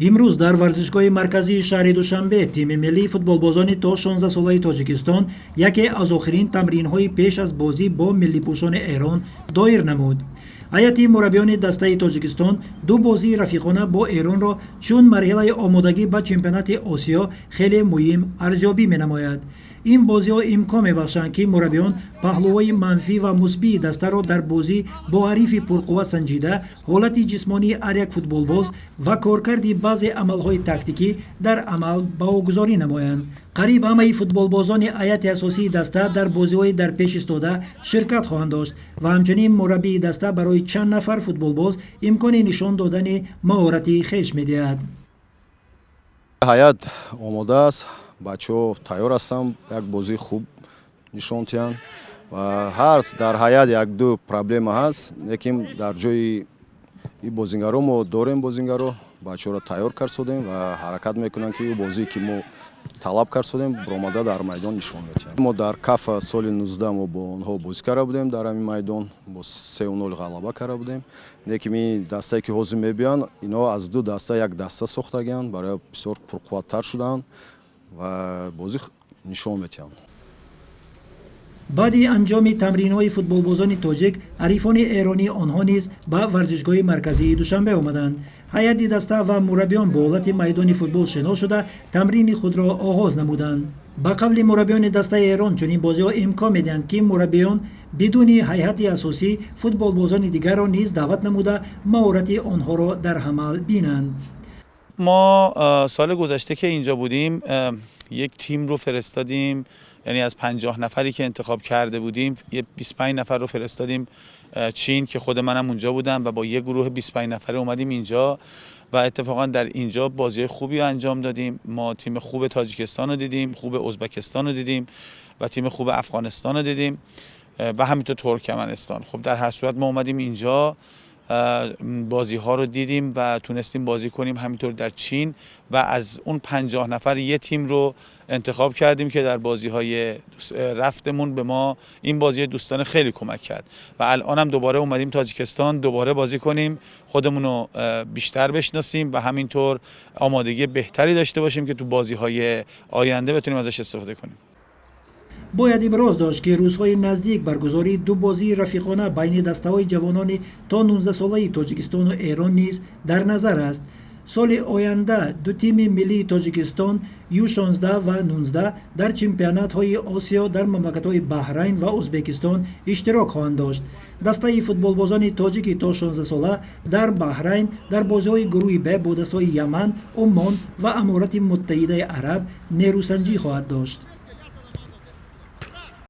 имрӯз дар варзишгоҳи марказии шаҳри душанбе тими миллии футболбозони то 16 солаи тоҷикистон яке аз охирин тамринҳои пеш аз бозӣ бо миллипӯшони Эрон доир намуд. ҳайати мураббиёни дастаи тоҷикистон ду бозии рафиқона бо Эронро чун марҳилаи омодагӣ ба чемпионати Осиё хеле муҳим арзёбӣ менамояд. ин бозиҳо имкон мебахшанд ки мураббиён паҳлӯҳои манфӣ ва мусбии дастаро дар бозӣ бо ҳарифи пурқувват санҷида, ҳолати ҷисмонии ҳар як футболбоз ва коркарди баъзе амалҳои тактикӣ дар амал баҳогузорӣ намоянд. қариб ҳамаи футболбозони ҳайати асосии даста дар бозиҳои дар пеш истода ширкат хоҳанд дошт ва ҳамчунин мураббии даста барои чанд нафар футболбоз имкони нишон додани маҳорати хеш медиҳад. ҳаят омода аст, бачаҳо тайёр ҳастанд як бозии хуб нишон диҳанд ва ҳарц дар ҳаят як-ду проблема ҳаст, лекин дар ҷои ин бозингаро мо дорем, бозингаро бачаҳоро тайёр кард ва ҳаракат мекунанд ки бозие ки мо талаб кард биромада дар майдон нишон медиҳанд. Мо дар кафа соли 19 мо бо онҳо бозӣ карда будем дар ҳамин майдон, бо 3-0 ғалаба карда будем, лекин ин дастае ки ҳозир мебиёнд ино аз ду даста як даста сохтагиянд, барои бисёр пурқувваттар шудаанд ва бозӣ нишон медиҳанд. баъди анҷоми тамринҳои футболбозони тоҷик, ҳарифони эронии онҳо низ ба варзишгоҳи марказии Душанбе омаданд. ҳайати даста ва мураббиён бо ҳолати майдони футбол шинос шуда тамрини худро оғоз намуданд. ба қавли мураббиёни дастаи Эрон, чунин бозиҳо имкон медиҳанд ки мураббиён бидуни ҳайати асосӣ футболбозони дигарро низ даъват намуда маҳорати онҳоро дар амал бинанд. ما سال گذشته که اینجا بودیم یک تیم رو فرستادیم، یعنی از 50 نفری که انتخاب کرده بودیم یه 25 نفر رو فرستادیم چین که خود منم اونجا بودم و با یه گروه 25 نفره اومدیم اینجا و اتفاقا در اینجا بازی خوبی انجام دادیم. ما تیم خوب تاجیکستان رو دیدیم، خوب ازبکستان رو دیدیم و تیم خوب افغانستان رو دیدیم و همینطور ترکمنستان. خب در هر صورت ما اومدیم اینجا بازی ها رو دیدیم و تونستیم بازی کنیم همینطور در چین و از اون 50 نفر یه تیم رو انتخاب کردیم که در بازی های رفتمون به ما این بازی دوستانه خیلی کمک کرد و الان هم دوباره اومدیم تاجیکستان دوباره بازی کنیم، خودمون رو بیشتر بشناسیم و همینطور آمادگی بهتری داشته باشیم که تو بازی های آینده بتونیم ازش استفاده کنیم. бояд иброз дошт ки рӯзҳои наздик баргузории ду бозии рафиқона байни дастаҳои ҷавонони то 19 солаи тоҷикистону Эрон низ дар назар аст. соли оянда ду тими миллии тоҷикистон Ю-16 ва 19 дар чемпионатҳои Осиё дар мамлакатҳои Баҳрайн ва Узбекистон иштирок хоҳанд дошт. дастаи футболбозони тоҷики то 16 сола дар Баҳрайн дар бозиҳои гурӯҳи Б бо дастаҳои Яман, Умон ва Аморати Муттаҳидаи Араб нерӯсанҷӣ хоҳад дошт.